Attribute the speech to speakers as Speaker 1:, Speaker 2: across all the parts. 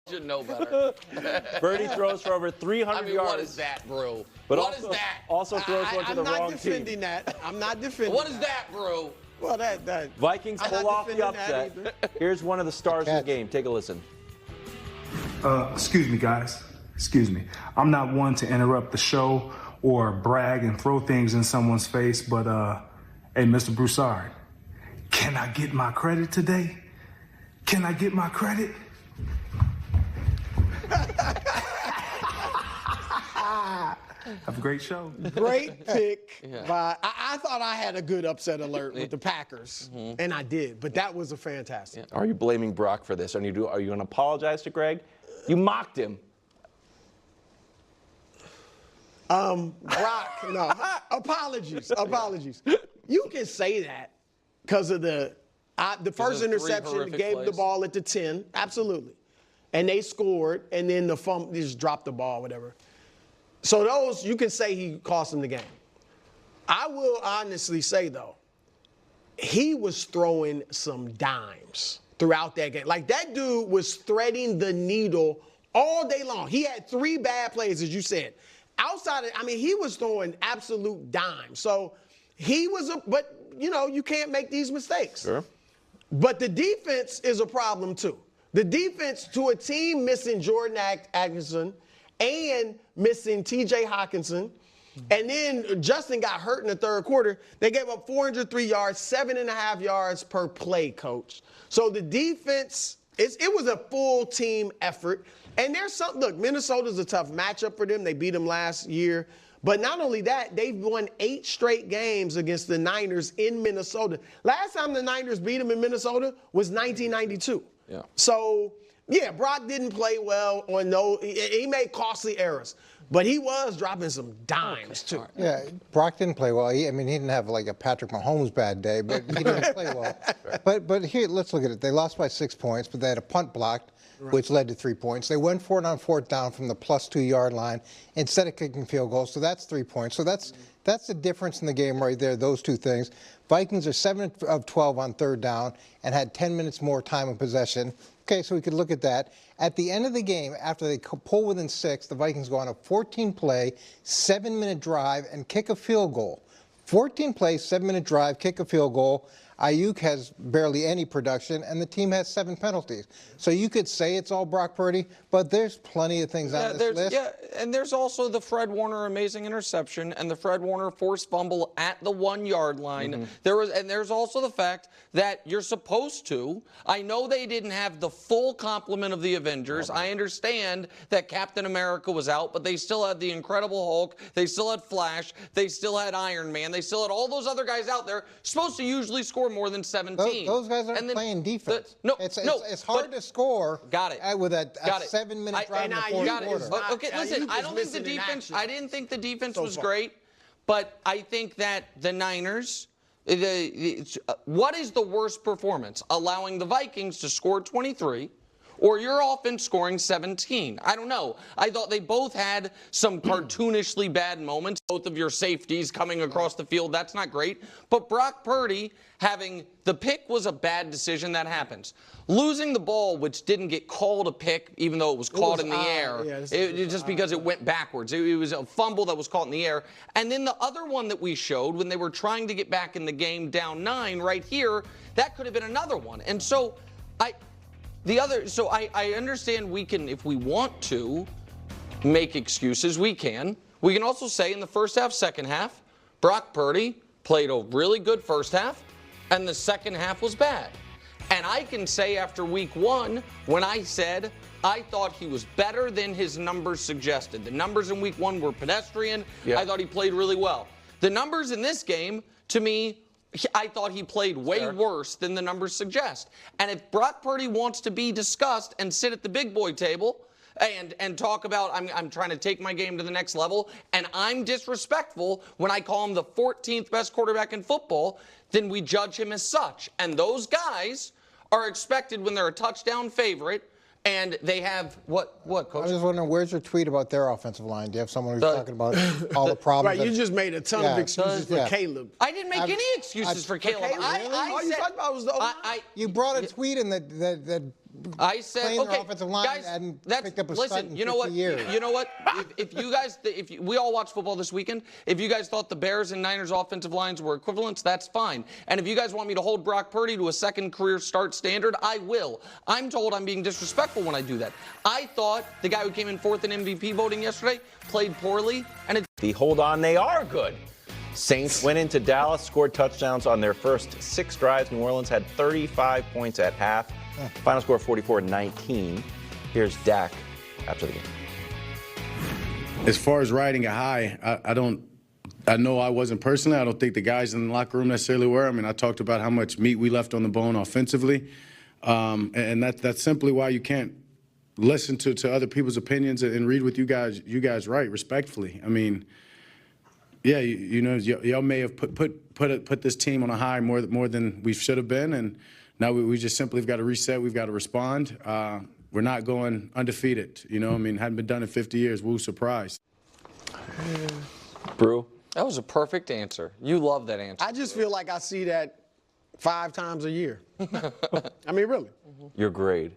Speaker 1: Should know better.
Speaker 2: Birdie throws for over 300 yards.
Speaker 1: What is that, bro?
Speaker 2: But
Speaker 1: what is that?
Speaker 2: Also throws one to the wrong team.
Speaker 3: I'm not defending that. I'm not defending
Speaker 1: What is that, bro?
Speaker 3: Well, that.
Speaker 2: Vikings pull off the upset. Here's one of the stars of the game. Take a listen.
Speaker 4: Excuse me, guys. Excuse me. I'm not one to interrupt the show or brag and throw things in someone's face, but, hey, Mr. Broussard, can I get my credit today? Can I get my credit? Have a great show.
Speaker 3: Great pick. By, I thought I had a good upset alert with the Packers, and I did, but that was a fantastic.
Speaker 2: Are you blaming Brock for this? Are you going to apologize to Greg? You mocked him.
Speaker 3: Brock, no. Apologies. You can say that because of the first interception gave the ball at the 10. Absolutely. And they scored, and then the fumble, they just dropped the ball, whatever. So those, you can say he cost them the game. I will honestly say, though, he was throwing some dimes throughout that game. Like, that dude was threading the needle all day long. He had 3 bad plays, as you said. Outside of, he was throwing absolute dimes. So he was but, you can't make these mistakes.
Speaker 2: Sure.
Speaker 3: But the defense is a problem, too. The defense, to a team missing Jordan Atkinson and missing T.J. Hawkinson, and then Justin got hurt in the third quarter, they gave up 403 yards, 7.5 yards per play, Coach. So the defense, it was a full team effort. And there's something, look, Minnesota's a tough matchup for them. They beat them last year. But not only that, they've won 8 straight games against the Niners in Minnesota. Last time the Niners beat them in Minnesota was 1992.
Speaker 2: Yeah.
Speaker 3: So, yeah, Brock didn't play well on those. He made costly errors. But he was dropping some dimes, too.
Speaker 5: Yeah, Brock didn't play well. He didn't have like a Patrick Mahomes bad day, but he didn't play well. But here, let's look at it. They lost by 6 points, but they had a punt blocked, which led to 3 points. They went for it on 4th down from the +2 yard line instead of kicking field goals, so that's 3 points. So that's the difference in the game right there, those two things. Vikings are 7 of 12 on 3rd down and had 10 minutes more time of possession. Okay, so we could look at that. At the end of the game, after they pull within 6, the Vikings go on a 14-play, 7-minute drive and kick a field goal. 14-play, 7-minute drive, kick a field goal. Ayuk has barely any production, and the team has 7 penalties. So you could say it's all Brock Purdy, but there's plenty of things on this list.
Speaker 1: Yeah, and there's also the Fred Warner amazing interception and the Fred Warner forced fumble at the 1 yard line. There's also the fact that you're supposed to. I know they didn't have the full complement of the Avengers. I understand that Captain America was out, but they still had the Incredible Hulk. They still had Flash. They still had Iron Man. They still had all those other guys out there supposed to usually score more than 17.
Speaker 5: Those guys aren't playing defense. It's hard to score.
Speaker 1: Got it.
Speaker 5: With a 7-minute drive in the fourth quarter.
Speaker 1: Okay, listen, I don't think the defense. I didn't think the defense was great, but I think that the Niners. What is the worst performance? Allowing the Vikings to score 23, or your offense scoring 17? I don't know. I thought they both had some cartoonishly bad moments. Both of your safeties coming across the field, that's not great. But Brock Purdy having the pick was a bad decision. That happens. Losing the ball, which didn't get called a pick, even though it was caught in the air, just because it went backwards. It was a fumble that was caught in the air. And then the other one that we showed when they were trying to get back in the game down 9 right here, that could have been another one. And so I understand we can, if we want to make excuses, we can. We can also say in the first half, second half, Brock Purdy played a really good first half, and the second half was bad. And I can say after week 1, when I said I thought he was better than his numbers suggested. The numbers in week 1 were pedestrian. I thought he played really well. The numbers in this game, to me, I thought he played way worse than the numbers suggest. And if Brock Purdy wants to be discussed and sit at the big boy table and talk about I'm trying to take my game to the next level and I'm disrespectful when I call him the 14th best quarterback in football, then we judge him as such. And those guys are expected when they're a touchdown favorite and they have what, Coach?
Speaker 5: I was just wondering, where's your tweet about their offensive line? Do you have someone who's talking about all the problems?
Speaker 3: Right, you just made a ton of excuses for Caleb.
Speaker 1: I didn't make any excuses for Caleb.
Speaker 3: All you talked about was the O-line.
Speaker 5: You brought a tweet in that
Speaker 1: I said,
Speaker 5: playing their
Speaker 1: okay,
Speaker 5: offensive line
Speaker 1: guys,
Speaker 5: hadn't
Speaker 1: that's,
Speaker 5: picked up a
Speaker 1: listen,
Speaker 5: stunt in
Speaker 1: you know
Speaker 5: 50
Speaker 1: what?
Speaker 5: years.
Speaker 1: You know what? We all watch football this weekend. If you guys thought the Bears and Niners offensive lines were equivalents, that's fine. And if you guys want me to hold Brock Purdy to a second career start standard, I will. I'm told I'm being disrespectful when I do that. I thought the guy who came in fourth in MVP voting yesterday played poorly, and it.
Speaker 2: Hold on, they are good. Saints went into Dallas, scored touchdowns on their first 6 drives. New Orleans had 35 points at half. Final score 44-19. Here's Dak after the game.
Speaker 6: As far as riding a high, I know I wasn't personally. I don't think the guys in the locker room necessarily were. I mean, I talked about how much meat we left on the bone offensively. And that's simply why you can't listen to other people's opinions and read what you guys write respectfully. I mean, yeah, y'all may have put this team on a high more than we should have been, and now we just simply have got to reset. We've got to respond. We're not going undefeated. I mean, hadn't been done in 50 years. Woo, surprise.
Speaker 2: Brew?
Speaker 1: That was a perfect answer. You love that answer.
Speaker 3: I just feel like I see that 5 times a year. I mean, really.
Speaker 2: Your grade.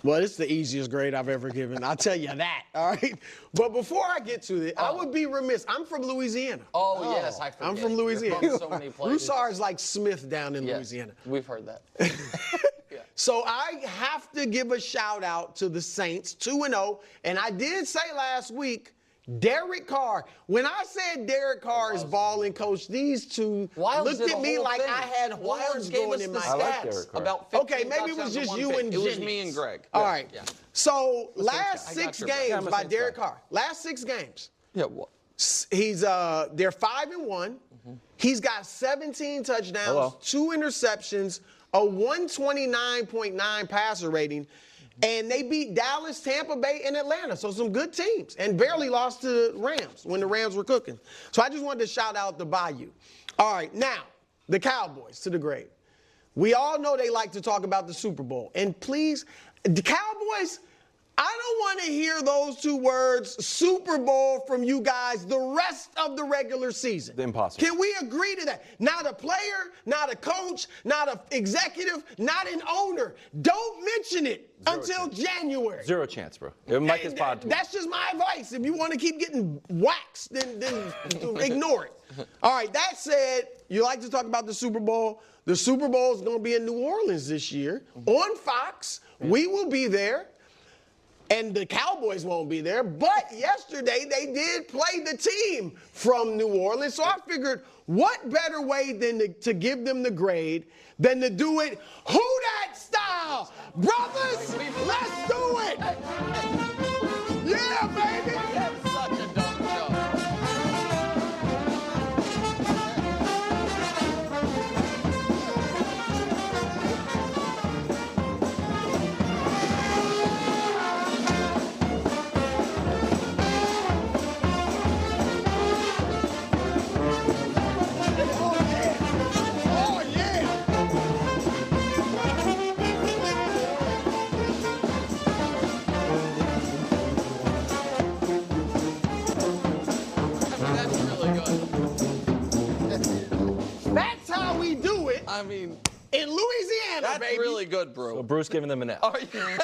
Speaker 3: Well, it's the easiest grade I've ever given. I'll tell you that, all right? But before I get to it, I would be remiss. I'm from Louisiana.
Speaker 1: Oh, yes, I forget.
Speaker 3: I'm from Louisiana.
Speaker 1: You're from so many places.
Speaker 3: Broussard's like Smith down in
Speaker 1: Yes,
Speaker 3: Louisiana.
Speaker 1: We've heard that.
Speaker 3: So I have to give a shout out to the Saints, 2-0. And I did say last week, Derek Carr. When I said Derek Carr is balling, coach, these two
Speaker 1: Wilds
Speaker 3: looked
Speaker 1: did
Speaker 3: at
Speaker 1: the
Speaker 3: me
Speaker 1: whole
Speaker 3: like
Speaker 1: thing.
Speaker 3: I had
Speaker 1: Wilds
Speaker 3: horns
Speaker 1: gave
Speaker 3: going
Speaker 1: us
Speaker 3: in
Speaker 1: the
Speaker 3: my
Speaker 2: I like
Speaker 3: head.
Speaker 2: Derek Carr.
Speaker 1: About 15
Speaker 3: Okay, maybe it was
Speaker 1: touchdowns
Speaker 3: just
Speaker 1: on
Speaker 3: you
Speaker 1: one
Speaker 3: and
Speaker 1: pick. It was
Speaker 3: Jimmy.
Speaker 1: me and Greg.
Speaker 3: All
Speaker 1: Yeah,
Speaker 3: right.
Speaker 1: yeah.
Speaker 3: So last
Speaker 1: I got
Speaker 3: 6
Speaker 1: your back.
Speaker 3: games
Speaker 2: Yeah, I'm a
Speaker 3: by
Speaker 2: Saints
Speaker 3: Derek
Speaker 2: guy.
Speaker 3: Carr. Last 6 games.
Speaker 1: Yeah, what?
Speaker 3: He's they're 5-1. He's got 17 touchdowns,
Speaker 2: Hello.
Speaker 3: 2 interceptions, a 129.9 passer rating, and they beat Dallas, Tampa Bay, and Atlanta. So some good teams, and barely lost to Rams when the Rams were cooking. So I just wanted to shout out the Bayou. All right, now the Cowboys to the grave. We all know they like to talk about the Super Bowl, and please, the Cowboys. I don't want to hear those 2 words, Super Bowl, from you guys the rest of the regular season.
Speaker 2: Impossible.
Speaker 3: Can we agree to that? Not a player, not a coach, not an executive, not an owner. Don't mention it until January.
Speaker 2: 0 chance, bro. Mike is pod.
Speaker 3: That's just my advice. If you want to keep getting waxed, then ignore it. All right, that said, you like to talk about the Super Bowl. The Super Bowl is going to be in New Orleans this year on Fox. We will be there. And the Cowboys won't be there. But yesterday, they did play the team from New Orleans. So I figured, what better way than to give them the grade than to do it who dat style? Brothers, let's do it. Yeah, baby.
Speaker 1: That's such a dumb joke.
Speaker 3: Oh, yeah.
Speaker 1: That's really good.
Speaker 3: That's how we do it
Speaker 1: I mean,
Speaker 3: in Louisiana,
Speaker 1: that's
Speaker 3: baby.
Speaker 1: really good, bro.
Speaker 2: So Bruce giving them an F.
Speaker 1: Oh, yeah.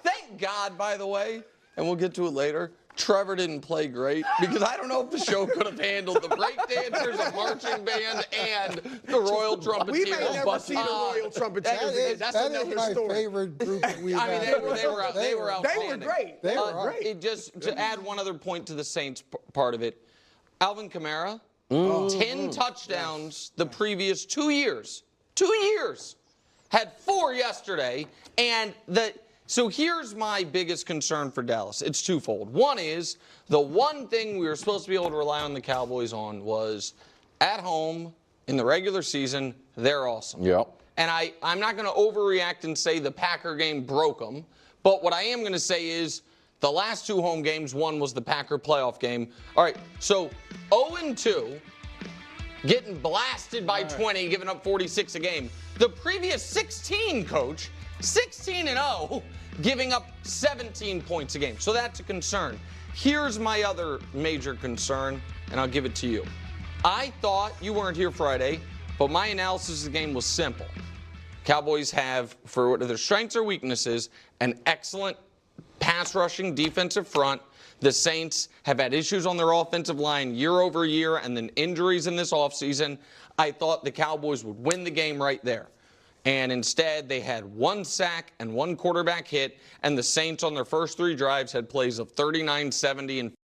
Speaker 1: Thank God, by the way, and we'll get to it later, Trevor didn't play great because I don't know if the show could have handled the break dancers, a marching band, and the Royal Trumpeteers.
Speaker 3: We may never see the Royal Trumpeteers. That's
Speaker 5: that
Speaker 3: another
Speaker 5: is my
Speaker 3: story.
Speaker 5: favorite group that we've
Speaker 1: I mean,
Speaker 5: had.
Speaker 1: they were
Speaker 3: They were
Speaker 1: outstanding.
Speaker 3: great.
Speaker 5: They were
Speaker 3: great.
Speaker 1: It just to add one other point to the Saints part of it, Alvin Kamara, 10 touchdowns the previous 2 years. 2 years. Had 4 yesterday, and so here's my biggest concern for Dallas. It's twofold. One is the one thing we were supposed to be able to rely on the Cowboys on was at home in the regular season, they're awesome.
Speaker 2: Yep.
Speaker 1: And I'm not going to overreact and say the Packer game broke them, but what I am going to say is the last 2 home games, one was the Packer playoff game. All right, so 0-2, getting blasted by 20, giving up 46 a game. The previous 16, coach, 16-0, giving up 17 points a game. So that's a concern. Here's my other major concern, and I'll give it to you. I thought, you weren't here Friday, but my analysis of the game was simple. Cowboys have, for what their strengths or weaknesses, an excellent pass rushing defensive front. The Saints have had issues on their offensive line year over year and then injuries in this offseason. I thought the Cowboys would win the game right there. And instead, they had 1 sack and 1 quarterback hit, and the Saints on their first 3 drives had plays of 39, 70, and